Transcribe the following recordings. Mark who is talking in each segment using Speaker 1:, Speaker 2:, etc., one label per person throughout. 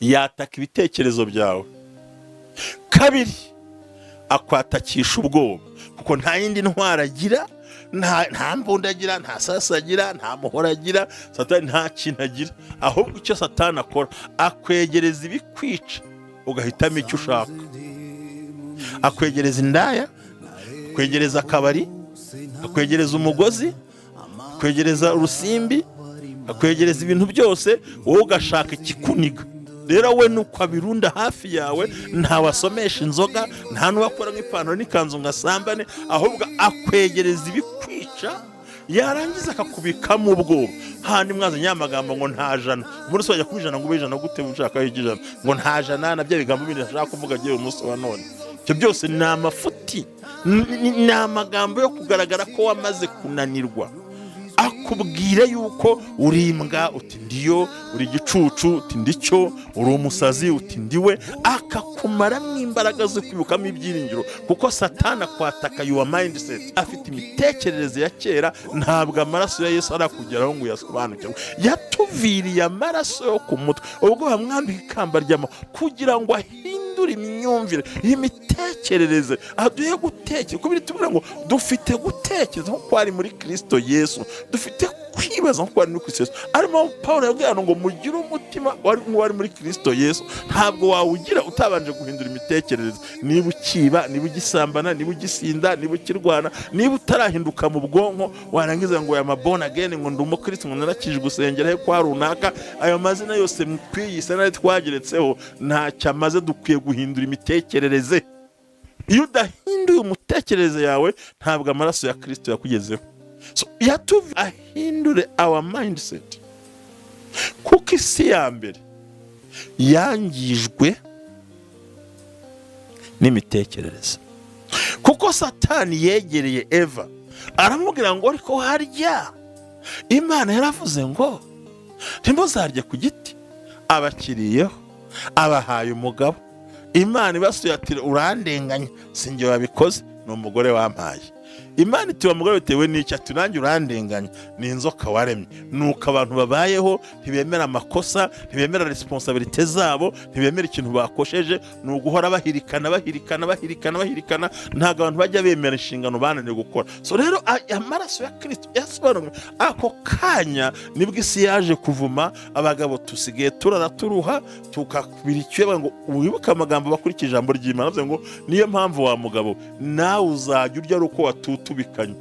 Speaker 1: yataka ibitekerezo byawe. Kabiri, akwatakisha ubwoba, kuko nta yindi ntwara agira, nta mbunda agira, nta sasa agira, nta muhora agira. Satani nta kintu agira, ahubwo icyo Satani akora akwegereza ibikwica ugahitamo icyo ushaka. Akwegereza indaya, akwegereza akabari, akwegereza umugozi, akwegereza urusimbi, akwegereza ibintu byose, wowe ugashaka ikikuniga. Rero we nuko abirunda hafi yawe, nta wasomesha inzoga, nta n'uwakora nk'ipantaro n'ikanzu ngo asambane, ahubwo akwegereza ibikwica, yarangiza akakubikamo ubwoba. Handi mwazanye amagambo ngo nta jana, umuntu wajya kubijana ngo ubijana gute ushaka y'ijana, ngo nta jana, nabyo bigambo bindi ashaka kuvuga agiye umunsi wa none. Ibyo byose ni amafuti, ni amagambo yo kugaragara ko wamaze kunanirwa. Akubwire yuko uri imbwa, uti ndiyo, uri igicucu, uti ndicyo, uri umusazi, uti ndiwe, akakumaramo imbaraga zo kwibukamo ibyiringiro, kuko Satani akwataka your mindset. Afite imitekerereze ya kera, ntabwo amaraso ya Yesu arakugeraho ngo uyasobanukirwe. Yatuviriye amaraso yo ku mutwe, ubwo bamwambika ikamba ry'amahwa kugira ngo ahindure imyumvire, imitekerereze, aduhe gutekereza. Kuko bitubwira ngo dufite gutekereza nko ari muri Kristo Yesu, dufite kwibaza nko ari muri Kristo Yesu. Arimo Paulo yabwira ngo mugire umutima wari muri Kristo Yesu. Ntabwo wawugira utabanje guhindura imitekerereze. Niba ukiba, niba ugisambana, niba ugisinda, niba ukirwana, niba utarahinduka mu bwonko, warangiza ngo ya born again, ngo ndi umukristo, ngo narakije gusengera he kwa runaka, ayo mazina yose kwiyise nari twageretseho ntacyo amaze. Dukwiye guhindura imitekerereze. Iyo udahinduye umutekerereze yawe, ntabwo amaraso ya Kristo yakugezeho. So ahindure our mindset, kuko isi ya mbere yangijwe n'imitekerereze. Kuko Satani yegereye Eva aramubwira ngo ariko harya Imana yaravuze ngo ntimuzarye ku giti, abakiriyeho, abahaye umugabo. Imana ibasuye ati urandenganya, sinjye wabikoze, ni umugore wampaye. Imana iti wa mugore bitewe n'icyo, ati nanjye urandenganya, ni inzoka waremye. Nuko abantu babayeho ntibemera amakosa, ntibemera responsibility zabo, ntibemera ikintu bakosheje, ni uguhora bahirikana. Ntabwo abantu bajya bemera inshingano bananiwe gukora. So rero amaraso ya Kristo yasobanuye ako kanya, nibwo isi yaje kuvuma. Abagabo tusigaye turara turuha, tukabira icyuya, ngo wibuke amagambo bakurikije ijambo ry'Imana, bavuze ngo niyo mpamvu wa mugabo nawe uzajya urya ari uko watutubikanye.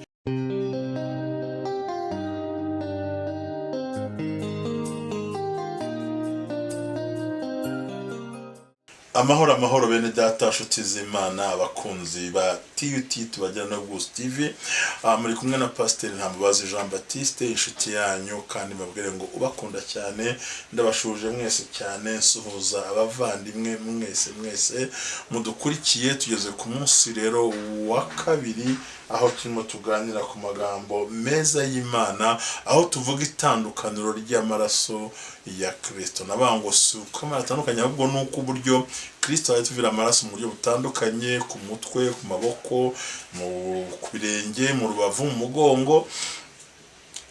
Speaker 1: Amahoro bene data, nshuti z'Imana, abakunzi ba TUT tubajyana na Boost TV. Muri kumwe na Pasteur Ntambabazi Jean Baptiste, inshuti yanyu, kandi mbabwire ngo ubakunda cyane. Ndabashuje mwese cyane, nsuhuza abavandimwe mwese mudukurikiye. Tugeze ku munsi rero wa kabiri, aho turimo tuganira ku magambo meza y'Imana, aho tuvuga itandukaniro ry'amaraso ya Kristo. Nabango si uko atandukanye, ahubwo nuko uburyo Kristo yatuvira amaraso mu buryo butandukanye, ku mutwe, ku maboko, ku birenge, mu rubavu, mu mugongo.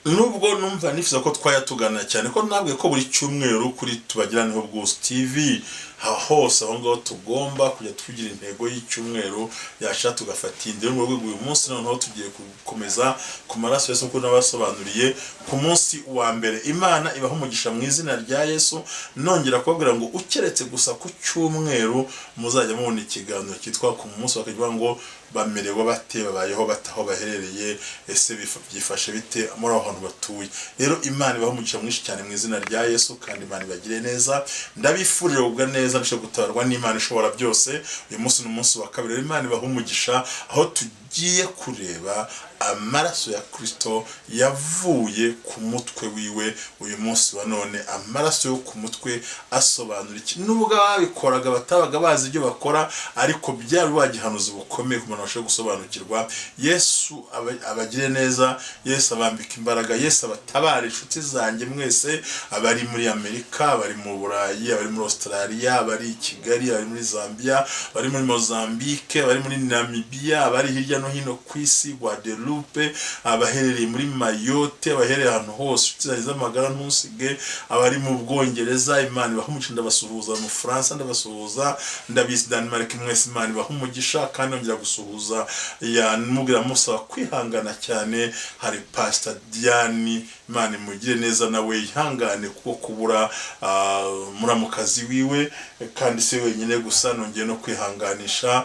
Speaker 1: Nubwo numva nifuza ko twayatugana cyane, ko nabwe ko buri cyumweru kuri tubagiraniho Boost TV hose aho ngaho tugomba kujya tugira intego y'icyumweru yasha tugafata indero mu rwego uyu munsi. Noneho tugiye gukomeza ku maraso Yesu, kuko nabasobanuriye ku munsi wa mbere. Imana ibaho umugisha mu izina rya Yesu. Nongera kubabwira ngo ukeretse gusa ku cyumweru muzajya mubona ikiganiro cyitwa ku munsi, bakagira ngo bamerewe bate, babayeho bataho baherereye, ese byifashe bite muri aho hantu batuye. Rero Imana ibaho umugisha mwinshi cyane mu izina rya Yesu, kandi Imana ibagire neza. Ndabifurira ubwa neza, ndasho gutabarwa n'Imana ishobora byose. Uyu munsi ni umunsi wa kabiri. Imana ibaho umugisha, aho tugiye kureba amaraso ya Kristo yavuye ku mutwe wiwe uyu munsi wa none. Amaraso yo ku mutwe asobanura iki? Nubwo babikoraga batabaga bazi ibyo bakora, ariko byari bagihanuza bukomeye ku muntu bashobora gusobanukirwa. Yesu abagire neza, Yesu abambika imbaraga, Yesu abatabara. Inshuti zanjye mwese, abari muri Amerika, abari mu Burayi, abari muri Australia, abari i Kigali, abari muri Zambia, abari muri Mozambique, abari muri Namibia, abari hirya no hino ku isi, Guadeloupe, abaherereye muri Mayotte, abaherereye ahantu hose inshuti zanjye z'amagara ntusige, abari mu Bwongereza, Imana ibahe umugisha, ndabasuhuza mu Bufaransa, ndabasuhuza ndabizi Denmark, mwese Imana ibahe umugisha, kandi nongera gusuhuza mubwira musaba kwihangana cyane, hari Pastor Diane, Imana imugire neza nawe yihangane kuko kubura muramukazi wiwe, kandi se wenyine gusa, nongeye no kwihanganisha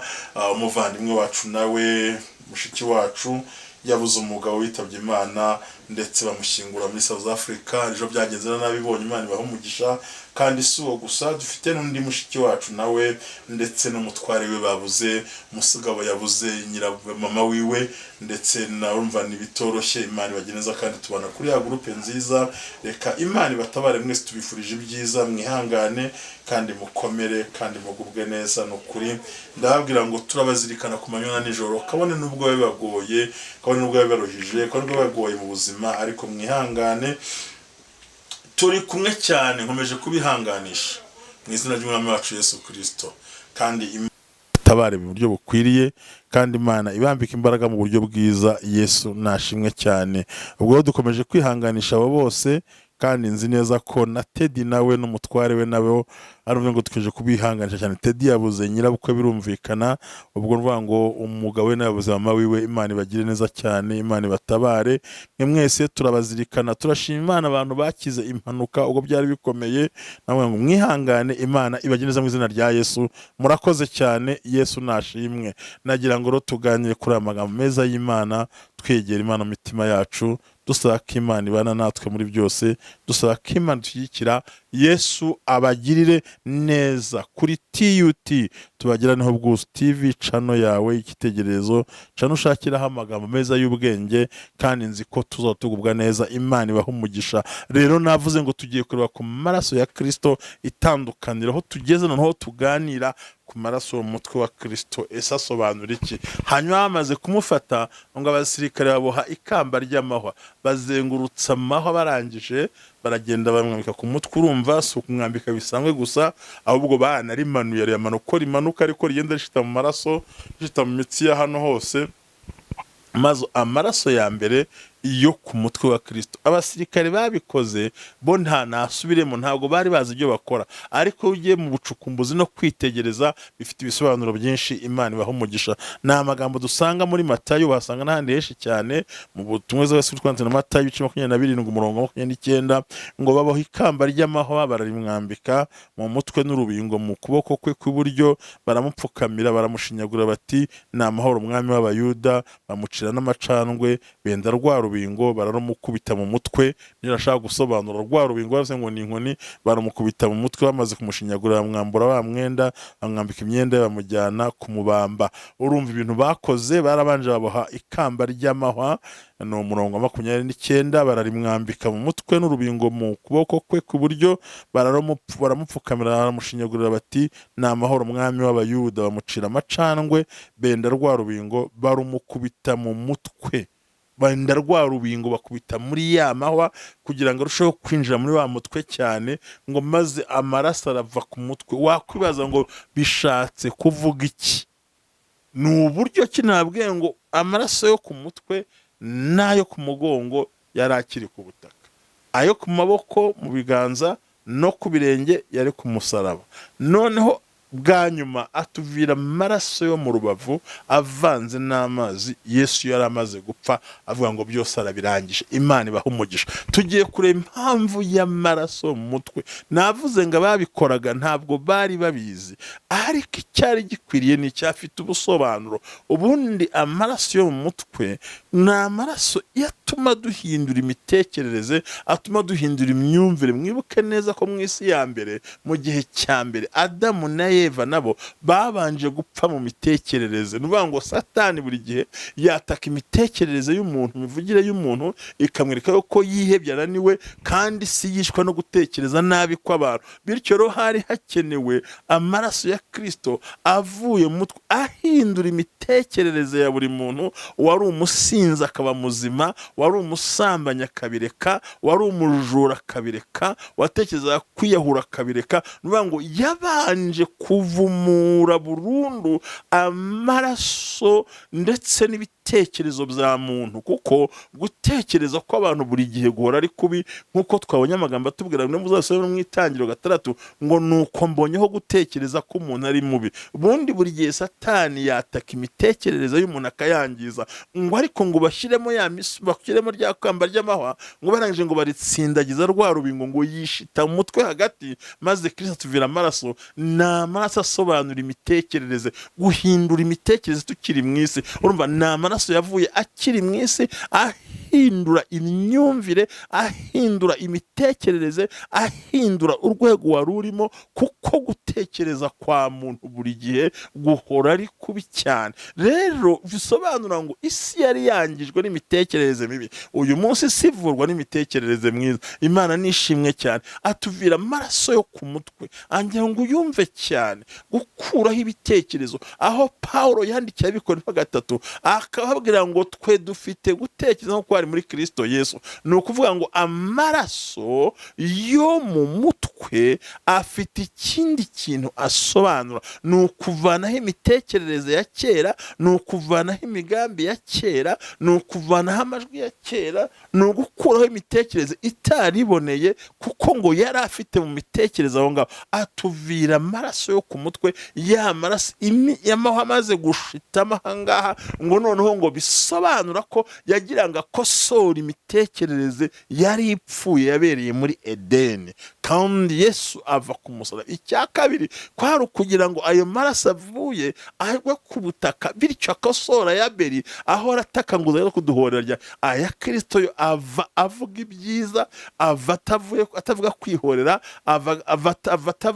Speaker 1: umuvandimwe wacu nawe mushiki wacu yabuze umugabo witabye Imana, ndetse bamushyingura muri South Africa, ejo byagenze nabibonye, Imana ibahe umugisha. Kandi si uwo gusa, dufite n'undi mushiki wacu nawe ndetse n'umutware we babuze, Musugabo yabuze mama wiwe, ndetse narumva nibitoroshye. Imana ibageneza kandi tubana kuri ya groupe nziza, reka Imana ibatabare mwese, tubifurije ibyiza, mwihangane kandi mukomere kandi mugubwe neza. Nukuri ndababwira ngo turabazirikana ku manywa na nijoro, kabone nubwo bibagoye, kabone nubwo bibaruhije, kabone nubwo bibagoye mu buzima, ariko mwihangane, turi kumwe cyane, nkomeje kubihanganisha mu izina ry'Umwami wacu Yesu Kristo, kandi tabare mu buryo bukwiriye, kandi Imana ibambika imbaraga mu buryo bwiza. Yesu nashimwe cyane. Ubwo dukomeje kwihanganisha abo bose, kandi nzi neza ko na Teddy nawe n'umutware we nabo arumve ngo tukeje kubihanganisha cyane. Teddy yabuze nyirabukwe, birumvikana, ubwo rwa ngo umugabo we nabuze mama wiwe. Imana ibagire neza cyane, Imana ibatabare. Mwese turabazirikana, turashima Imana abantu bakize impanuka ubwo byari bikomeye, namwe ngo mwihangane, Imana ibagire neza mu izina rya Yesu. Murakoze cyane, Yesu nashimwe. Nagira ngo tuganire kuri amagambo meza y'Imana, twegera Imana mu mitima yacu, dusaba ko Imana ibana natwe muri byose, dusaba ko Imana dushyigikira. Yesu abagirire neza. Kuri TUT tubagiraneho Bwuzu TV, channel yawe ikitegererezo, channel ushakiraho amagambo meza y'ubwenge, kandi nzi ko tuzatugubwa neza. Imana ibahe umugisha. Rero navuze ngo tugiye kureba ku maraso ya Kristo, itandukaniro aho tugeze noneho tuganira ku maraso umutwe wa Kristo, ese asobanura iki? Hanyuma bamaze kumufata ngo abasirikare baboha ikamba ry'amahwa, bazengurutsa amahwa, barangije baragenda bamwambika ku mutwe. Urumva si ukumwambika bisanzwe gusa, ahubwo banarimanuye, rimanuka rimanuka ariko rigenda rishita mu maraso, rishita mu mitsi ya hano hose, maze amaraso ya mbere iyo ku mutwe wa Kristo. Abasirikare babikoze bo nta nasubiremo, ntabwo bari bazi ibyo bakora, ariko ugiye mu bucukumbuzi no kwitegereza bifite ibisobanuro byinshi. Imana ibahe umugisha. Ni amagambo dusanga muri Matayo, wasanga n'ahandi henshi cyane mu butumwa bw'Yesu twanditse na Matayo 27:29, ngo babaho ikamba ry'amahwa, bararimwambika mu mutwe n'urubingo mu kuboko kwe kw'iburyo, baramupfukamira, baramushinyagura bati ni amahoro umwami w'Abayuda, bamucira n'amacandwe, benda rwa rubingo baramukubita mu mutwe. Nirashaka gusobanura rwa rubingo bavuze ngo ni inkoni, baramukubita mu mutwe, bamaze kumushinyagura bamwambura wa mwenda, bamwambika imyenda, bamujyana kumubamba. Urumva ibintu bakoze, barabanje baboha ikamba ry'amahwa, no murongo 29, bararimwambika mu mutwe n'urubingo mu kuboko kwe kw'iburyo, baramupfukamira, baramushinyagurira bati ni amahoro umwami w'Abayuda, bamucira amacandwe, benda rwa rubingo barumukubita mu mutwe. Benda rwa rubingo bakubita muri ya mahwa kugira ngo arusheho kwinjira muri wa mutwe cyane, ngo maze amaraso arava ku mutwe. Wakwibaza ngo bishatse kuvuga iki? Ni uburyo ki nabwiye ngo amaraso yo ku mutwe n'ayo ku mugongo yari akiri ku butaka, ayo ku maboko, mu biganza no ku birenge yari ku musaraba. Noneho bwa nyuma atuvira amaraso yo mu rubavu avanze n'amazi. Yesu yari amaze gupfa, avuga ngo byose arabirangije. Imana ibahe umugisha. Tugiye kureba impamvu y'amaraso mu mutwe. Navuze ngo ababikoraga ntabwo bari babizi, ariko icyari gikwiriye ni cyafite ubusobanuro. Ubundi amaraso yo mu mutwe ni amaraso yatuma duhindura imitekerereze, atuma duhindura imyumvire. Mwibuke neza ko mu isi ya mbere, mu gihe cya mbere, Adamu na Eva nabo babanje gupfa mu mitekerereze. Nuvuga ngo Satani buri gihe yataka imitekerereze y'umuntu, imivugire y'umuntu, ikamwereka ko yihebye, ananiwe, kandi si yishwa no gutekereza nabi kw'abantu. Bityo rero hari hakenewe amaraso ya Kristo avuye mu mutwe, ahindura imitekerereze ya buri muntu. Wari umusinzi akaba muzima, wari umusambanyi akabireka, wari umujura akabireka, watekerezaga kwiyahura akabireka. Nuvuga ngo yabanje ku kuvumura burundu amaraso ndetse n'ibitekerezo bya muntu, kuko gutekereza ko abantu buri gihe guhora ari kubi, nk'uko twabonye amagambo atubwira ngo muzasubire mu Itangiriro 6 ngo nuko mbonyeho gutekereza ko umuntu ari mubi. Bundi buri gihe Satani yataka imitekerereze y'umuntu akayangiza, ngo ariko ngo bashyiremo bashyiremo rya kamba ry'amahwa, ngo barangije ngo baritsindagiza rwa rubingo, ngo yishita mu mutwe hagati, maze Kristo atuvira amaraso. Ni amaraso asobanura imitekerereze, guhindura imitekerereze tukiri mu isi. Urumva ni amaraso yavuye akiri mu isi ahindura imyumvire, ahindura imitekerereze, ahindura urwego wari urimo, kuko gutekereza kwa muntu buri gihe guhora ari kubi cyane. Rero bisobanura ngo isi yari yangijwe n'imitekerereze mibi, uyu munsi isi ivurwa n'imitekerereze myiza. Imana nishimwe cyane, atuvira amaraso yo ku mutwe, angira ngo uyumve cyane, gukuraho ibitekerezo. Aho Pawulo yandikiye Abikorinto 3 akababwira ngo twe dufite gutekereza nko ari muri Kristo Yesu, ni ukuvuga ngo amaraso yo mu mutwe afite ikindi kintu asobanura. Ni ukuvanaho imitekerereze ya kera, ni ukuvanaho imigambi ya kera, ni ukuvanaho amajwi ya kera, ni ugukuraho imitekerereze itariboneye, kuko ngo yari afite mu mitekerereze aho ngaho. Atuvira amaraso yo ku mutwe, ya maraso y'amahwa amaze gushitama aha ngaha, ngo noneho ngo bisobanura ko yagira ngo akosora imitekerereze yari ipfuye yabereye muri Edeni, kandi Yesu ava ku musaraba. Icya kabiri kwari ukugira ngo ayo maraso avuye ahwe ku butaka, bityo akosora ya Abeli aho arataka ngo uzaze kuduhorera. Aya Kristo yo ava avuga ibyiza, ava atavuga kwihorera, ava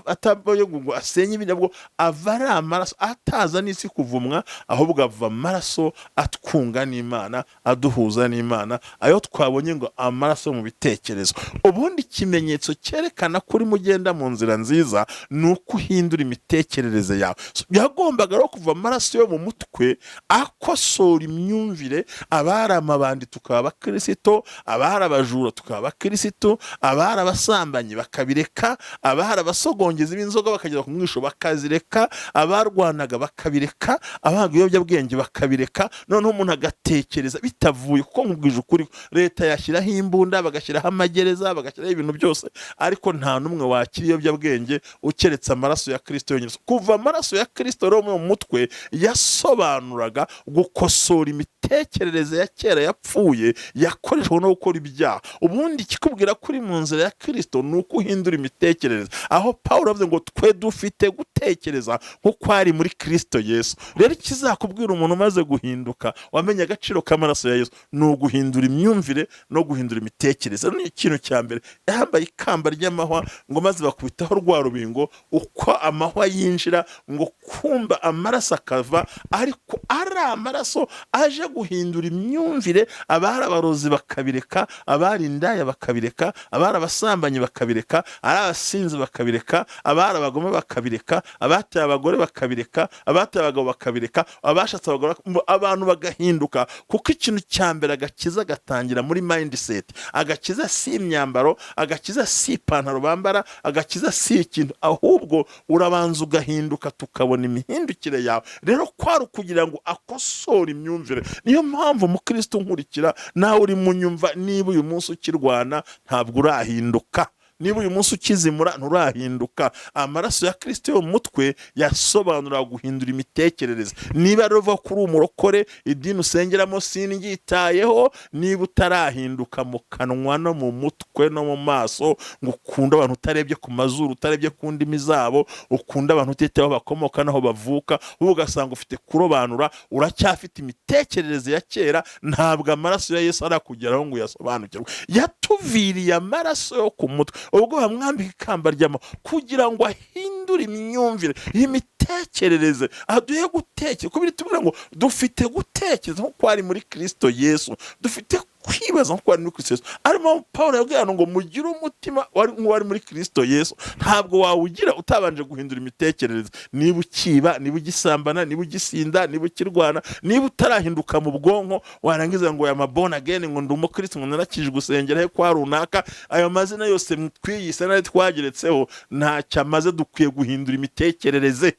Speaker 1: atavuye ngo asenye ibinabwo, ava ari amaraso ataza n'isi kuvumwa, ahubwo ava amaraso atwunga n'Imana, aduhuza n'Imana. Ayo twabonye ngo amaraso mu bitekerezo. Ubundi ikimenyetso cyerekana kuri mugenda mu nzira nziza ni uko uhindura imitekerereze yawe. Byagombaga rero kuva amaraso yo mu mutwe akosora imyumvire. Abari amabandi tukaba abakristo, abari abajura tukaba abakristo, abari abasambanyi bakabireka, abari abasogongezi b'inzoga bakagera ku mwisho bakazireka, abarwanaga bakabireka, abaga ibiyobyabwenge bakabireka. Noneho umuntu agatekereza bitavuye, kuko nkubwije ukuri leta yashyiraho imbunda, bagashyiraho amagereza, bagashyiraho ibintu byose, ariko nta numwe wakira ibiyobyabwenge ukeretse amaraso ya Kristo yonyine. Kuva amaraso ya Kristo rero mu mutwe yasobanuraga gukosora imitekerereze ya kera yapfuye, yakoreshwa no gukora ibyaha. Ubundi kikubwira kuri mu nzira ya Kristo ni uko uhindura imitekerereze. Aho Pawulo avuze ngo twe dufite gutekereza nk'uko ari muri Kristo Yesu. Rero ikizakubwira umuntu umaze guhinduka, wamenye agaciro k'amaraso ya Yesu, ni uguhindura imyumvire no guhindura imitekerereze. Ni ikintu cya mbere. Yambaye ikamba ry'amahwa, ngo maze bakubitaho rwa rubingo, uko amahwa yinjira ngo kumba amaraso akava, ariko ari amaraso aje guhindura imyumvire. Abari abarozi bakabireka, abari indaya bakabireka, abari abasambanyi bakabireka, ari abasinzi bakabireka, abari abagome bakabireka, abataye abagore bakabireka, abataye abagabo bakabireka, abashatse abagore, abantu bagahinduka. Kuko ikintu cya mbere agakiza gatangira muri mindset. Agakiza si imyambaro, agakiza si ipantaro bambara, agakiza si ikintu, ahubwo urabanza ugahinduka, tukabona imihindukire yawe. Rero kwari kugira ngo akosore imyumvire. Niyo mpamvu mu Kristo nkurikira, nawe uri munyumva, niba uyu munsi ukirwana ntabwo urahinduka, niba uyu munsi ukizimura nturahinduka. Amaraso ya Kristo yo mu mutwe yasobanura guhindura imitekerereze. Niba ruva kuri umurokore, idini usengeramo sinigitayeho, niba utarahinduka mu kanwa no mu mutwe no mu maso, ngo ukunda abantu utarebye ku mazuru, utarebye ku ndimi zabo, ukunda abantu utitayeho bakomoka naho bavuka, ugasanga ufite kurobanura, uracyafite imitekerereze ya kera, ntabwo amaraso ya Yesu arakugeraho ngo uyasobanukirwe. Yatuviriye amaraso yo ku mutwe, ubwo bamwambika ikamba ry'amahwa kugira ngo ahindure imyumvire, imitekerereze. Aduhe gutekereza, kubiri tubwira ngo dufite gutekereza nk'uko ari muri Kristo Yesu, dufite kwibaza nko wari muri Kristo Yesu. Arimo Pawulo yabwiye ngo mugire umutima wari muri Kristo Yesu. Ntabwo wawugira utabanje guhindura imitekerereze. Niba ukiba, niba ugisambana, niba ugisinda, niba ukirwana, niba utarahinduka mu bwonko, warangiza ngo ya born again, ngo ndi umukristo, ngo narakijwe gusengera he kwa runaka, ayo mazina yose twiyise nayo twageretseho ntacyo amaze. Dukwiye guhindura imitekerereze.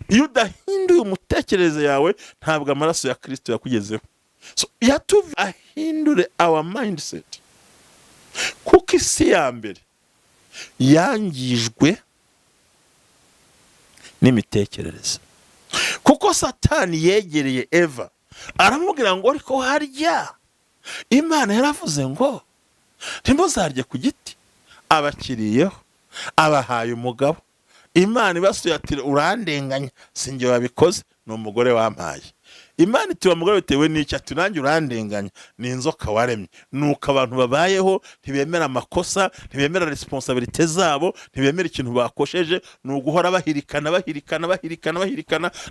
Speaker 1: Iyo udahinduye umutekerereze yawe, ntabwo amaraso ya Kristo yakugezeho. So yatuvi ahindure our mindset. Kuko isi ya mbere yangijwe n'imitekerereze. Kuko Satani yegereye Eva aramubwira ngo ariko harya Imana yaravuze ngo ntimuzarye ku giti. Abakiriyeho, abahaye umugabo. Imana ibasuye ati urandenganya, sinjye wabikoze, ni umugore wampaye. Imana iti wa mugore bitewe n'iki? Ati nanjye urandenganya, ni inzoka waremye. Nuko abantu babayeho ntibemera amakosa, ntibemera responsibility zabo, ntibemera ikintu bakosheje, ni uguhora bahirikana.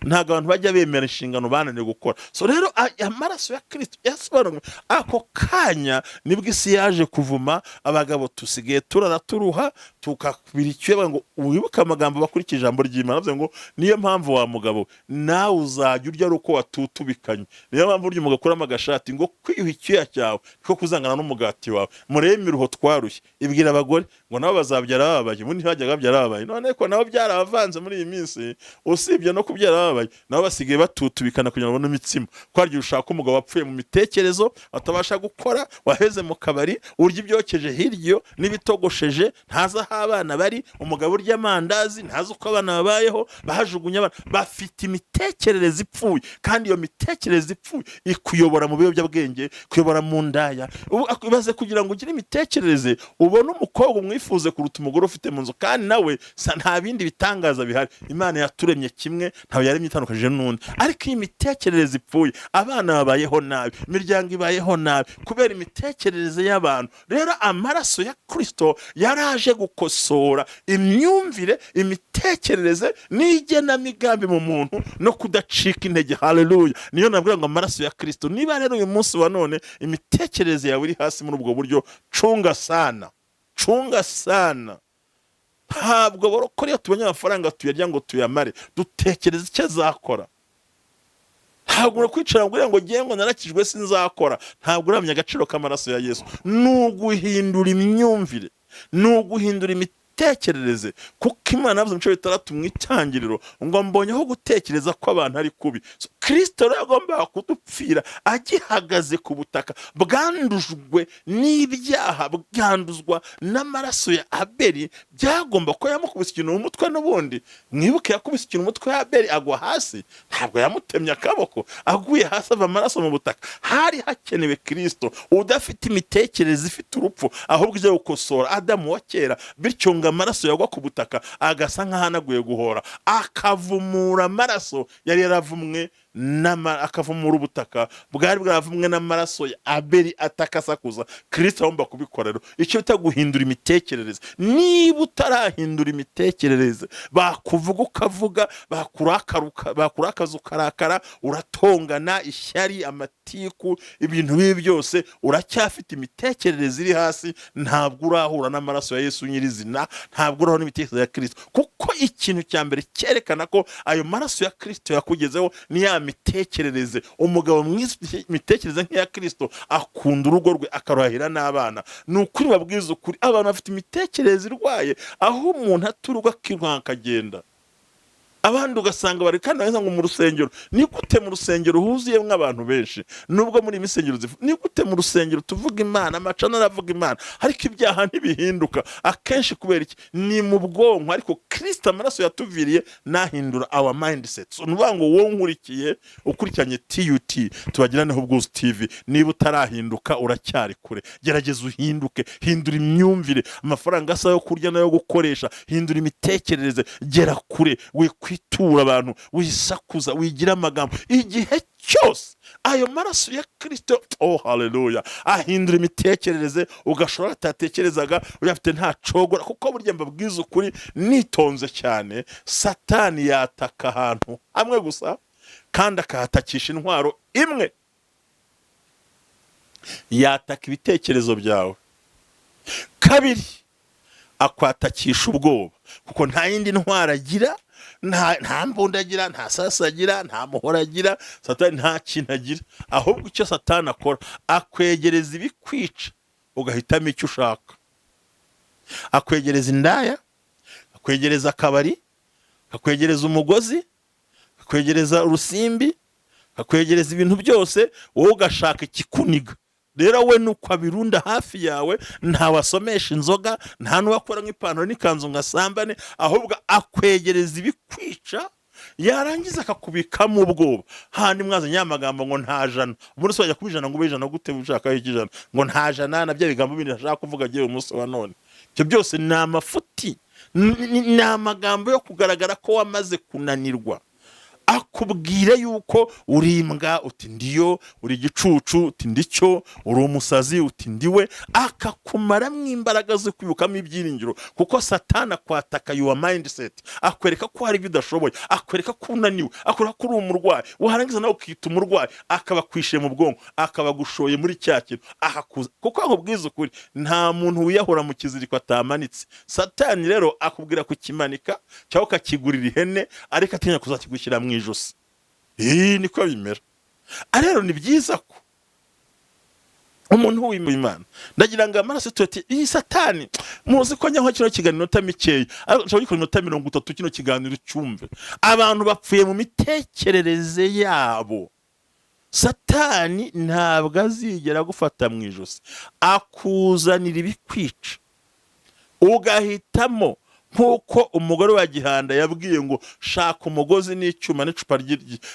Speaker 1: Ntabwo abantu bajya bemera inshingano bananiwe gukora. So rero amaraso ya Kristo yasobanura ako kanya nibwo isi yaje kuvuma. Abagabo tusigaye turara turuha, tukabira icyuya ngo wibuke amagambo bakurikije ijambo ry'Imana. Avuze ngo niyo mpamvu wa mugabo nawe uzajya urya uko watutubikanye. Niyo mpamvu urya umugabo akuramo agashati ngo kwiyuha icyuya cyawe niko kuzangana n'umugati wawe. Murebe imiruho twarushye. Ibwira abagore ngo nabo bazabyara bababaye. Ubundi ntibajyaga babyara babaye, none ko nabo byarabavanze muri iyi minsi. Usibye no kubyara babaye, nabo basigaye batutubikana kugira ngo babone imitsima. Kwaryo ushaka umugabo wapfuye mu mitekerezo, atabasha gukora, waheze mu kabari, urya ibyokeje hiryo n'ibitogosheje, ntaza aho abana bari. Umugabo urya amandazi, ntazi uko abana babayeho, bahajugunya abana. Bafite imitekerereze ipfuye, kandi iyo mitekerereze ipfuye ikuyobora mu biyobyabwenge, kuyobora mu ndaya. Ibaze kugira ngo ugire imitekerereze ubone umukobwa umwifuze kuruta umugore ufite mu nzu, kandi nawe nta bindi bitangaza bihari. Imana yaturemye kimwe, ntawe yaremye itandukanije n'undi. Ariko iyi mitekerereze ipfuye, abana babayeho nabi, imiryango ibayeho nabi kubera imitekerereze y'abantu. Rero amaraso ya Kristo yaraje gukosora imyumvire, imitekerereze n'igenamigambi mu muntu no kudacika intege. Haleluya. Niyo nabwira ngo amaraso ya Kristo. Niba rero uyu munsi wa none imitekerereze yawe iri hasi muri ubwo buryo, cunga sana. Ntabwo barokora iyo tubonye amafaranga tuyarya ngo tuyamare, dutekereza icyo azakora. Ntabwo urakwicara ngo ngiye ngo narakijwe sinzakora. Ntabwo uramenya agaciro k'amaraso ya Yesu. Nuguhindura imyumvire, nuguhindura imitekerereze. Kuko Imana yavuze mu bice 6 mu itangiriro ngo mbonyeho gutekereza ko abantu ari kubi. So Kristo rero agomba kudupfira agihagaze ku butaka bwandujwe n'ibyaha, bwanduzwa n'amaraso ya Abeli. Byagomba ko yamukubise ikintu mu mutwe. N'ubundi mwibuke yakubise ikintu mu mutwe ya Abeli agwa hasi, ntabwo yamutemye akaboko. Aguye hasi ava amaraso mu butaka. Hari hakenewe Kristo udafite imitekerereze ifite urupfu, ahubwo ije gukosora Adamu wa kera, bityo ngo amaraso yagwa ku butaka agasa nk'ahanaguye guhora, akavumura amaraso yari yaravumwe akavumura ubutaka bwari bwaravumwe n'amaraso ya Abeli atakasakuza. Kristo agomba kubikorera. Icyo bita guhindura imitekerereze. Niba utarahindura imitekerereze, bakuvuga ukavuga, bakurakaza ukarakara, uratongana, ishyari, amatiku, ibintu bibi byose, uracyafite imitekerereze iri hasi. Ntabwo urahura n'amaraso ya Yesu nyirizina, ntabwo urahura n'imitekerereze ya Kristo. Kuko ikintu cya mbere cyerekana ko ayo maraso ya Kristo yakugezeho ni ya mitekerereze. Umugabo mwiza imitekerereze nk'iya Kristo akunda urugo rwe, akarahira n'abana. Ni ukuri babwiza ukuri, abantu bafite imitekerereze irwaye, aho umuntu aturuka akirukanka akagenda. Abandi ugasanga bari kandi beza ngo mu rusengero. Ni gute mu rusengero huzuyemo abantu benshi? Nubwo muri imisengero ni gute mu rusengero tuvuga Imana, amacana aravuga Imana, ariko ibyaha ntibihinduka? Akenshi kubera iki? Ni mu bwonko. Ariko Kristo amaraso yatuviriye nahindura our mindset. So nuvuga ngo wowe nkurikiye, ukurikiranye TUT tubagiraneho Ubwuzu TV, niba utarahinduka uracyari kure. Gerageza uhinduke, hindura imyumvire. Amafaranga asa yo kurya nayo gukoresha, hindura imitekerereze, gera kure. Kwitura abantu, wisakuza, wigira amagambo. Igihe cyose ayo maraso ya Kristo, oh haleluya, ahindura imitekerereze. Ugashobora atatekerezaga, uyafite nta cogora. Kuko burya mbabwiza ukuri nitonze cyane, Satani yataka ahantu hamwe gusa, kandi akahatakisha intwaro imwe. yataka ibitekerezo byawe. Kabiri, akwatakisha ubwoba kuko nta yindi ntwara agira, nta mbunda agira, nta sasa agira, nta muhora agira, satani nta kintu agira. Ahubwo icyo satani akora, akwegereza ibikwica ugahitamo icyo ushaka. Akwegereza indaya, akwegereza akabari, akwegereza umugozi, akwegereza urusimbi, akwegereza ibintu byose, wowe ugashaka ikikuniga. Rero we nuko abirunda hafi yawe, nta wasomesha inzoga, nta n'uwakora nk'ipantaro n'ikanzu ngasambane, ahubwo akwegereza ibikwica, yarangiza akakubikamo ubwoba. Handi mwazanye ya magambo ngo nta jana, ubundi se wajya kubijana ngo ubijana gute ushaka ikijana, ngo nta jana, na bya bigambo bindi ashaka kuvuga agiye umunsi wa none. Ibyo byose ni amafuti, ni amagambo yo kugaragara ko wamaze kunanirwa. Akubwira yuko uri imbwa, uti ndiyo, uri igicucu, uti ndicyo, uri umusazi, uti ndiwe, akakumaramo imbaraga zo kwibukamo ibyiringiro, kuko satani akwataka your mindset, akwereka ko hari bidashoboye, akwereka ko unaniwe, akwereka ko uri umurwayi, warangiza nawe ukita umurwayi, akabakwishiye mu bwonko, akabagushoye muri cya kintu, akakuza. Kuko akubwiza ukuri, nta muntu wiyahura mu kiziriko atamanitse. Satani rero akubwira kukimanika cyangwa ukakigurira ihene, ariko atinya kuzakigushyira mu ijosi. Niko bimera. Rero ni byiza ko umuntu w'Imana, ndagira ngo amaraso tuti iyi satani muzi ko nyaho kino kiganiro nota mikeya, ariko gikora nota 30 kino kiganiro cyumve. Abantu bapfuye mu mitekerereze yabo. Satani ntabwo azigera gufata mu ijosi, akuzanira ibikwica ugahitamo. Nkuko umugore wa Gihanda yabwiye ngo shaka umugozi n'icyuma n'icupa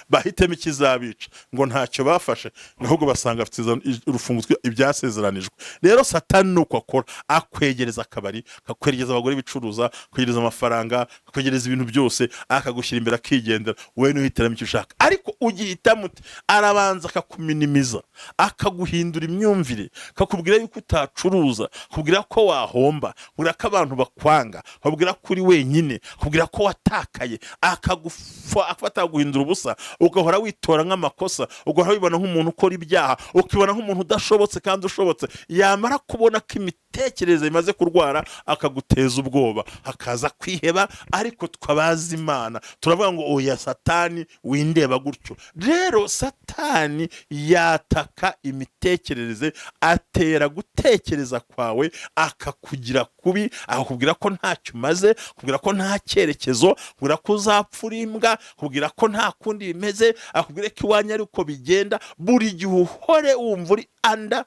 Speaker 1: bahitemo ikizabica, ngo ntacyo bafashe, ahubwo basanga afite urufunguzwe ibyasezeranijwe. Rero satani nuko akora, akwegereza akabari, akakwegereza abagore bicuruza, akwegereza amafaranga, akwegereza ibintu byose, akagushyira imbere akigendera, wowe nuhitiramo icyo ushaka. Ariko ugihitamo uti, arabanza akakuminimiza, akaguhindura imyumvire, akakubwira yuko utacuruza, akubwira ko wahomba, akubwira ko abantu bakwanga, akubwira kuri wenyine, akubwira ko watakaye, akafata guhindura ubusa, ugahora witora nk'amakosa, ugahora wibona nk'umuntu ukora ibyaha, ukibona nk'umuntu udashobotse kandi ushobotse. Yamara kubona ko imitekerereze imaze kurwara, akaguteza ubwoba, hakaza kwiheba. Ariko twabaza Imana turavuga ngo oya satani windeba gutyo. Rero satani yataka imitekerereze, atera gutekereza kwawe, akakugira kubi, akakubwira ko ntacyo umaze, akubwira ko nta cyerekezo, akubwira ko uzapfura imbwa, akubwira ko nta kundi bimeze, akubwira ko iwanyu ari uko bigenda. Buri gihe uhore wumva uri anda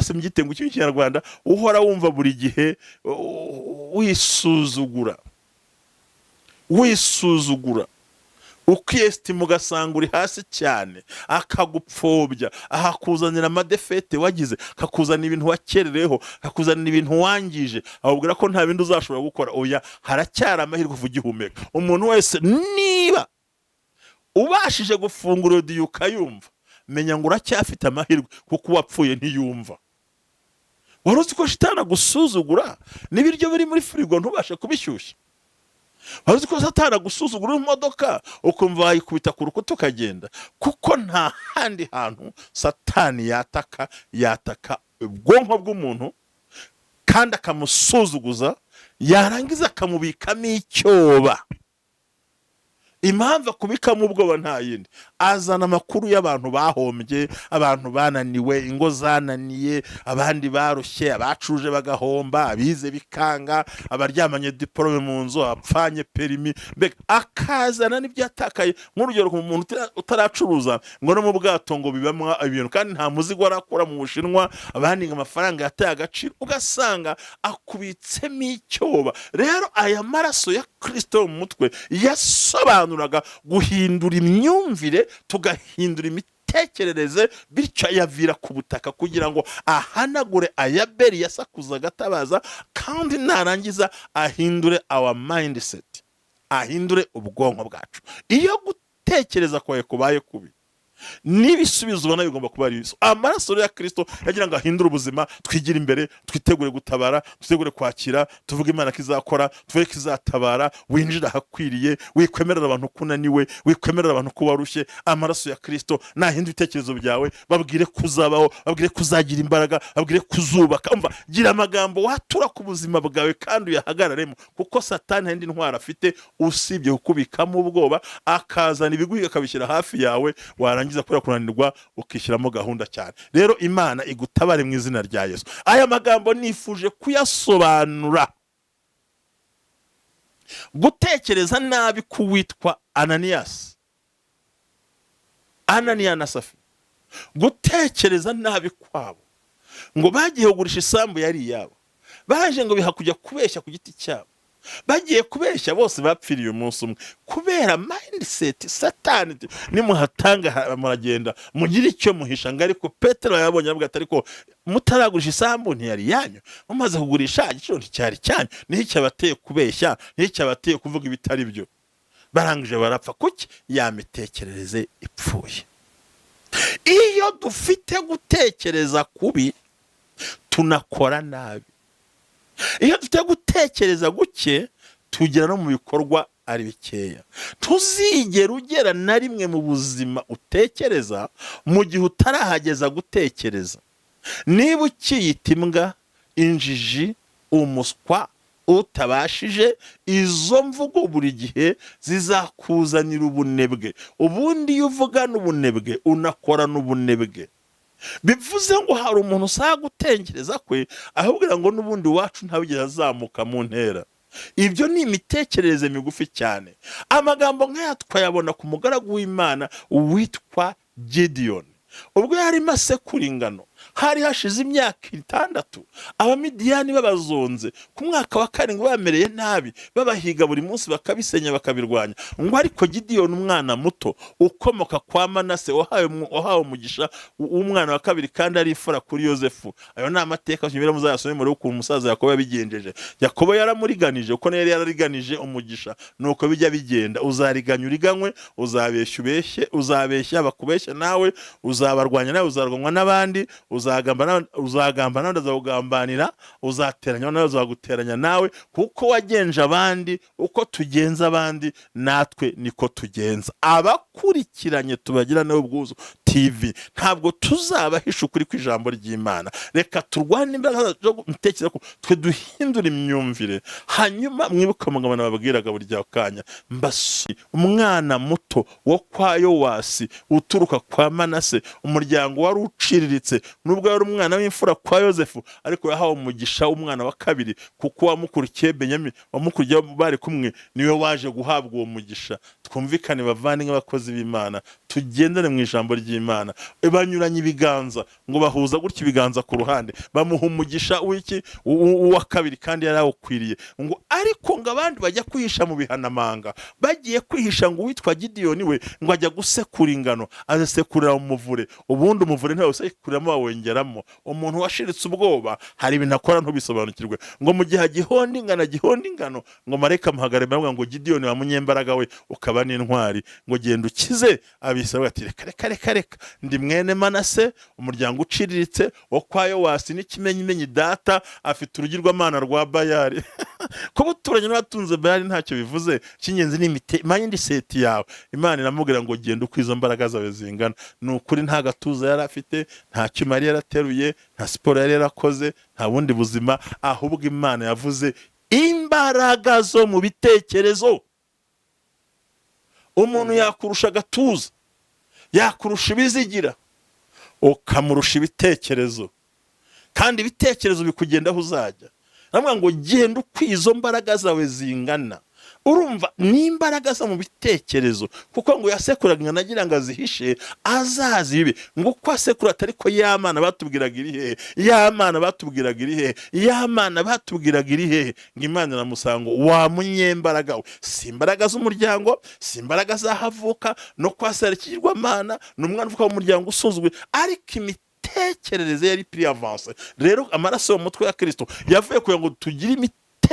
Speaker 1: simugitengo cy'ikinyarwanda, uhora wumva buri gihe wisuzugura, ukiyestima ugasanga uri hasi cyane, akagupfobya, akakuzanira amadefete wagize, akakuzanira ibintu wakerereho, akakuzanira ibintu wangije, akubwira ko nta bindi uzashobora gukora. Oya, haracyari amahirwe kuva ugihumeka. Umuntu wese niba ubashije gufungura audio ukayumva, menya ngo uracyafite amahirwe, kuko uwapfuye ntiyumva. Wari uzi ko shitani agusuzugura n'ibiryo biri muri firigo ntubashe kubishyushya? Wari uzi ko satani agusuzugura imodoka ukumva wayikubita ku rukuta ukagenda? Kuko nta handi hantu satani yataka ubwonko bw'umuntu kandi akamusuzuguza, yarangiza akamubikamo icyoba. Impamvu akubikamo ubwoba nta yindi, azana amakuru y'abantu bahombye, abantu bananiwe, ingo zananiye, abandi barushye, abacuje bagahomba, abize bikanga, abaryamanye diplome mu nzu, apfanye perimi, mbega akazana n'ibyatakaye. Nk'urugero ku muntu utaracuruza, ngo no mu bwato ngo bibamwa ibintu kandi nta muzigo arakora mu Bushinwa, abandi ngo amafaranga yataye agaciro, ugasanga akubitsemo icyoba. Rero aya maraso ya Kristo mu mutwe yasobanuraga guhindura imyumvire, tugahindura imitekerereze, bityo yavira ku butaka kugira ngo ahanagure ayaberi yasakuza agatabaza, kandi narangiza ahindure our mindset, ahindure ubwonko bwacu. Iyo gutekereza kwawe kubaye kubi, n'ibisubizo ubona bigomba kuba ari ibiso. Amaraso ya Kristo yagira ngo ahindure ubuzima, twigira imbere, twitegure gutabara, twitegure kwakira, tuvuge Imana kizakora, tuvuge kizatabara, winjira ahakwiriye, wikwemerera abantu kunaniwe, wikwemerera abantu kuba rushye. Amaraso ya Kristo nahindura ibitekerezo byawe, babwire kuzabaho, babwire kuzagira imbaraga, babwire kuzubaka. Umva, gira amagambo watura ku buzima bwawe kandi uyahagararemo, kuko Satani nta yindi ntwara afite usibye kukubikamo ubwoba, akazana ibiguhiga akabishyira hafi yawe, warangiza kubera kunanirwa ukishyiramo gahunda cyane. Rero Imana igutabare mu izina rya Yesu. Aya magambo nifuje kuyasobanura. Gutekereza nabi kuwitwa Ananias, Ananiya na Safira, gutekereza nabi kwabo ngo bagiye kugurisha isambu yari iyabo, baje ngo biha kujya kubeshya ku giti cyabo, bagiye kubeshya bose bapfiriye umunsi umwe kubera mindset Satani. Nimuhatanga muragenda mugira icyo muhisha ngo ariko Petero yabonye avuga ati ariko mutaragurisha isambu ntiyari yanyu, mumaze kugurisha igiciro nticyari cyanyu, niho cyabateye kubeshya, niho cyabateye kuvuga ibitari byo. Barangije barapfa. Kuki? Ya mitekerereze ipfuye. Iyo dufite gutekereza kubi tunakora nabi. Iyo dufite gutekereza guke tugera no mu bikorwa ari bikeya. Tuzigera ugera na rimwe mu buzima utekereza mu gihe utarahageza gutekereza. Niba ukiyita imbwa, injiji, umuswa, utabashije, izo mvugo buri gihe zizakuzanira ubunebwe. Ubundi iyo uvugana ubunebwe unakora n'ubunebwe. Bivuze ngo hari umuntu usaba gutekereza kwe ahubwira ngo n'ubundi wacu ntabigera azamuka mu ntera. Ibyo ni imitekerereze migufi cyane. Amagambo nk'aya twayabona ku mugaragu w'Imana witwa Gideon. Ubwo yarimo asekura ingano, hari hashize imyaka 6 Abamidiyani babazonze, ku mwaka wa 7 bamereye nabi, babahiga buri munsi bakabisenya bakabirwanya. Ngo ariko Gideon umwana muto ukomoka kwa Manase wahawe umugisha umwana wa 2 kandi ari ifura kuri Yosefu. Ayo ni amateka y'ibira muzayasome muri uko umusaza Yakobo yabigenjeje. Yakobo yaramuriganije uko nere yarariganije umugisha, nuko bijya bigenda. Uzariganya uriganywe, uzabeshya ubeshye, uzabeshya bakubeshya nawe, uzabarwanya nawe, uzarwanywa n'abandi, uzagamba nawe azakugambanira, uzateranya nawe azaguteranya nawe. Kuko wagenje abandi uko tugenza abandi, natwe niko tugenza. Abakurikiranye tubagira nawe ubwuzu TV, ntabwo tuzabahisha ukuri kw'ijambo ry'Imana. Reka turwane imbaraga zo gutekereza ko twe duhindura imyumvire. Hanyuma mwibuka amagambo nababwiraga buri gihe kanya, mbasi umwana muto wo kwa Yowasi uturuka kwa Manase, umuryango wari uciriritse, nubwo yari umwana w'imfura kwa Yosefu, ariko yahawe umugisha umwana wa 2 kuko wamukurikiye Benyamini, wamukurikiye bari kumwe, niwe waje guhabwa uwo mugisha. Twumvikane bavani nk'abakozi b'Imana, tugendere mu ijambo ry'Imana. Banyuranye ibiganza, ngo bahuza gutya ibiganza ku ruhande, bamuha umugisha w'iki wa 2 kandi yarawukwiriye. Ngo ariko ngo abandi bajya kwihisha mu bihanamanga, bagiye kwihisha ngo witwa Gideon we ngo ajya gusekura ingano, azasekurira mu muvure. Ubundi umuvure ntawe usekuriramo wawengeramo. Umuntu washiritse ubwoba hari ibintu akora ntubisobanukirwe. Ngo mu gihe gihonda ingano, ngo mareka muhagare bavuga ngo Gideon wa munyembaraga we ukaba n'intwari, ngo genda ukize abisaba ati reka ndi mwene Manase, umuryango uciriritse wo kwa Yowasi n'ikimenyimenyi, data afite urugirwamana rwa Bayali. Kuba uturanye n'abatunze Bayali ntacyo bivuze, cy'ingenzi ni mindset yawe. Imana iramubwira ngo genda ukwizo mbaraga zawe zingana. Nukuri nta gatuza yari afite, nta cyuma yari yarateruye, nta siporo yari yarakoze, nta bundi buzima, ahubwo Imana yavuze imbaraga zo mu bitekerezo. Umuntu yakurusha agatuza, yakurusha ibizigira, ukamurusha ibitekerezo, kandi ibitekerezo bikugendaho uzajya. Namwe ngo genda ukwizo mbaraga zawe zingana. Urumva ni imbaraga zo mu bitekerezo, kuko ngo yasekuraga ingano agira ngo azihishe azazibe. Ngo kwa sekura atari ko y'Amana batubwiraga iri hehe, y'Amana batubwiraga iri hehe, y'Amana batubwiraga iri hehe. Ngo Imana iramusango wa munyembaraga we, si imbaraga z'umuryango, si imbaraga zahavuka no kwasarekirwa Mana, n'umwana uvuka mu muryango usuzwe, ariko imitekerereze yari plus avance. Rero amaraso yo mutwe ya Kristo yavuye kugira ngo tugire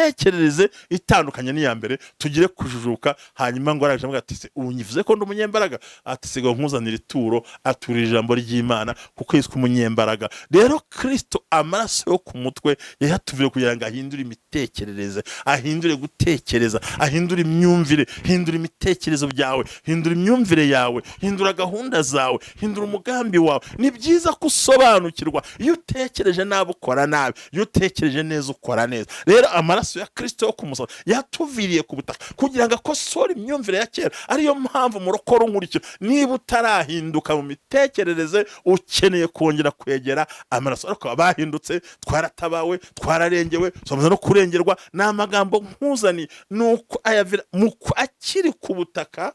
Speaker 1: imitekerereze itandukanye n'iya mbere, tugire kujujuka. Hanyuma ngo araje avuga ati se ubu nyivuze ko ndi umunyembaraga, ati sigaho nkuzanira ituro, atura ijambo ry'Imana kuko yiswe umunyembaraga. Rero Kristo amaraso yo ku mutwe yayatuviye kugira ngo ahindure imitekerereze, ahindure gutekereza, ahindure imyumvire, hindura imitekerezo byawe, hindura imyumvire yawe, hindura gahunda zawe, hindura umugambi wawe. Ni byiza kusobanukirwa, iyo utekereje nabi ukora nabi, iyo utekereje neza ukora neza. Rero amaraso ya Kristo yo ku musaraba yatuviriye ku butaka kugira ngo akosore imyumvire ya kera. Ariyo mpamvu murokora unkurikira, niba utarahinduka mu mitekerereze ukeneye kongera kwegera amaraso. Ariko abahindutse twaratabawe, twararengewe, tumaze no kurengerwa. N'amagambo nkuzani nuko ayavira muko akiri ku butaka,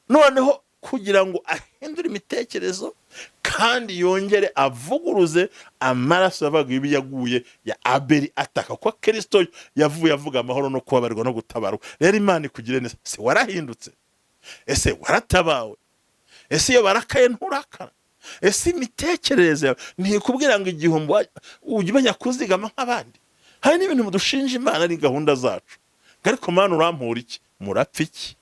Speaker 1: noneho kugira ngo ahindure imitekerezo kandi yongere avuguruze amaraso yavaga ibi yaguye ya Abeli ataka ko Kristo yavuye avuga amahoro no kubabarirwa no gutabarwa. Rero Imana ikugire neza. Se warahindutse? Ese waratabawe? Ese iyo barakaye nturakara? Ese imitekerereze yawe ntikubwira ngo igihombo ujye umenya kuzigama nk'abandi? Hari n'ibintu mudushinja Imana ari gahunda zacu. Ariko Mana urampura iki? Murapfa iki?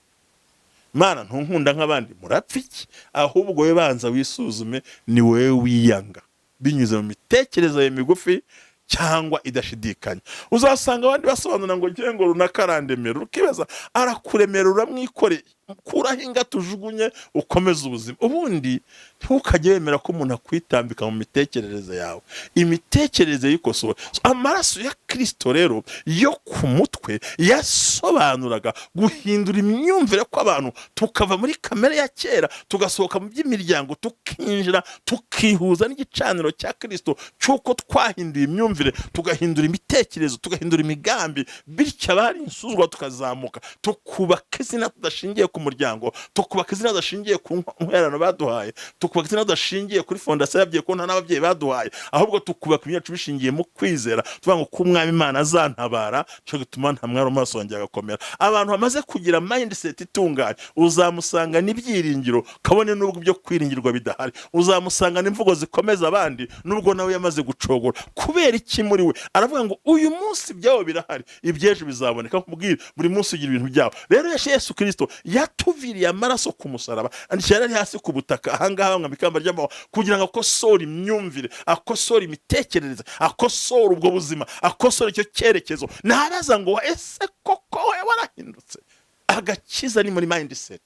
Speaker 1: Mana ntunkunda nk'abandi? Murapfa iki? Ahubwo we banza wisuzume, ni wewe wiyanga binyuze mu mitekerereze yawe migufi cyangwa idashidikanya. Uzasanga abandi basobanura ngo ngiye ngo runaka arandemera, ukibaza arakuremera uramwikoreye, kuraho ingata ujugunye ukomeza ubuzima. Ubundi ntukajye wemera ko umuntu akwitambika mu mitekerereze yawe. Imitekerereze yikosora. Amaraso ya Kristo rero yo ku mutwe yasobanuraga guhindura imyumvire kw'abantu, tukava muri kamere ya kera tugasohoka mu by'imiryango, tukinjira tukihuza n'igicaniro cya Kristo cyuko twahinduye imyumvire, tugahindura imitekerezo, tugahindura imigambi, bityo abari insuzwa tukazamuka, tukubaka izina tudashingiye ku muryango, tukubaka izina tudashingiye ku nkwerano baduhaye, tukubaka izina tudashingiye kuri fondasiyo y'ababyeyi ko nta n'ababyeyi baduhaye, ahubwo tukubaka ibyacu bishingiye mu kwizera, tuvuga ngo ko umwami Imana azantabara, cyo gituma nta mwari amaso wanjye agakomera. Abantu bamaze kugira mindset itunganye, uzamusanga n'ibyiringiro kabone n'ubwo byo kwiringirwa bidahari, uzamusanga n'imvugo zikomeza abandi nubwo nawe yamaze gucogora. Kubera iki muri we? Aravuga ngo uyu munsi byawo birahari, ibyejo bizaboneka. Nkubwire buri munsi ugira ibintu byawo. Rero Yesu Kristo yatuviriye amaraso ku musaraba, andikira ari hasi ku butaka ahangaha bamwe bikamba ry'amaho, kugira ngo akosore imyumvire, akosore imitekerereze, akosore ubwo buzima, akosore icyo cyerekezo. Naraza ngo ese koko we warahindutse? Agakiza ni muri mindset.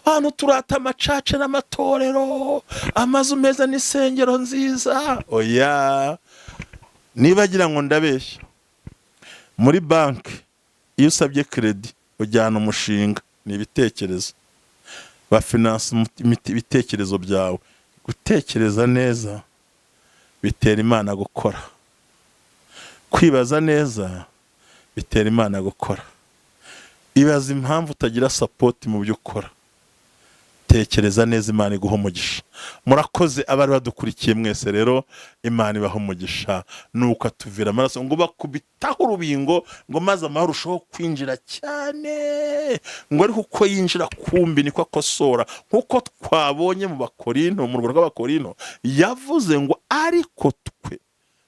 Speaker 1: Abantu turata amacaca n'amatorero, amazu meza n'isengero nziza. Oya, nibagira ngo ndabeshya, muri banki iyo usabye credit ujyana umushinga, ni ibitekerezo, bafinance ibitekerezo byawe. Gutekereza neza bitera Imana gukora, kwibaza neza bitera Imana gukora. Ibaza impamvu utagira support mu byo ukora, tekereza neza, Imana iguha umugisha. Murakoze abari badukurikiye mwese, rero Imana ibaha umugisha. Nuko atuvira amaraso ngo bakubitaho urubingo, ngo maze amahoro urushaho kwinjira cyane, ngo ariko uko yinjira kumbi niko akosora. Nkuko twabonye mu Bakorinto, mu rwego rw'Abakorinto yavuze ngo ariko twe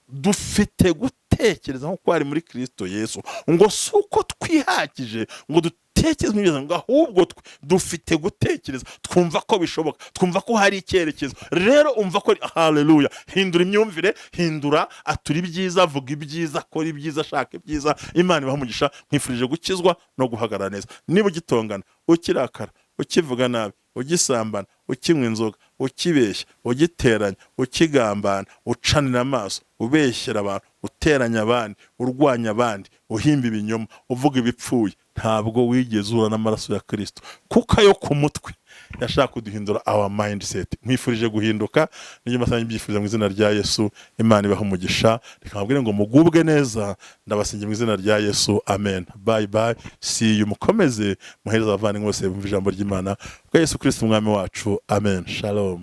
Speaker 1: dufite gutekereza nko kwari muri Kristo Yesu, ngo suko twihakije ngo dutekereze neza, ngo ahubwo dufite gutekereza, twumva ko bishoboka, twumva ko hari icyerekezo. Rero umva ko haleluya, hindura imyumvire, hindura, atura ibyiza, vuga ibyiza, kora ibyiza, shaka ibyiza. Imana ibaha umugisha. Nkwifurije gukizwa no guhagarara neza. Niba ugitongana, ukirakara, ukivuga nabi, ugisambana, ukinywa inzoga, ukibeshya, ugiteranya, ukigambana, ucanira amaso, ubeshyera abantu, uteranya abandi, urwanya abandi, uhimba ibinyoma, uvuga ibipfuye, ntabwo wigeze uhura n'amaraso ya Kristo, kuko ayo ku mutwe yashaka kuduhindura our mindset. Nkwifurije guhinduka, niyo masanye byifuriza mu izina rya Yesu. Imana ibaha umugisha. Reka mbabwire ngo mugubwe neza, ndabasengera mu izina rya Yesu. Amen. Bye bye, see you. Mukomeze muhereza abavandimwe bose bumva ijambo ry'Imana bwa Yesu Kristo umwami wacu. Amen. Shalom.